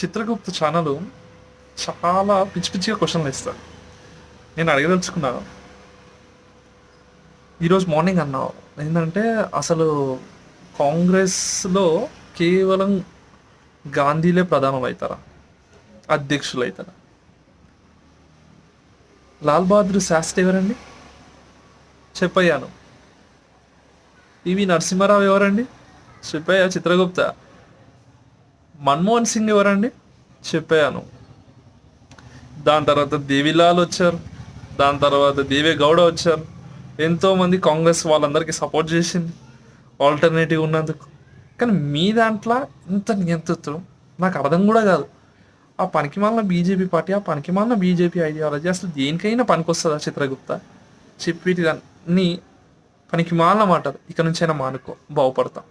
Chitragupta channel చాలా పిచ్చి పిచ్చిగా క్వశ్చన్లు ఇస్తారు. నేను అడగదలుచుకున్నా, ఈరోజు మార్నింగ్ అన్నావు ఏంటంటే అసలు కాంగ్రెస్లో కేవలం గాంధీలే ప్రధానం అవుతారా, అధ్యక్షులు అవుతారా? లాల్ బహదూర్ శాస్త్రి ఎవరండి? చెప్పయ్యాను. పివి నరసింహారావు ఎవరండి? చెప్పయ్యా. చిత్రగుప్త. మన్మోహన్ సింగ్ ఎవరండి? చెప్పాను. దాని తర్వాత దేవిలాల్ వచ్చారు, దాని తర్వాత దేవే గౌడ వచ్చారు. ఎంతోమంది కాంగ్రెస్ వాళ్ళందరికీ సపోర్ట్ చేసింది ఆల్టర్నేటివ్ ఉన్నందుకు. కానీ మీ దాంట్లో ఇంత నియంతృత్వం నాకు అర్థం కూడా కాదు. ఆ పనికిమాలిన బీజేపీ పార్టీ, ఆ పనికిమాలిన బీజేపీ ఐడియాలజీ అసలు దేనికైనా పనికొస్తుందా చిత్రగుప్త? చెప్పేటిదాన్ని పనికిమాలిన మాటలు ఇక నుంచైనా మానుకో, బాగుపడతాం.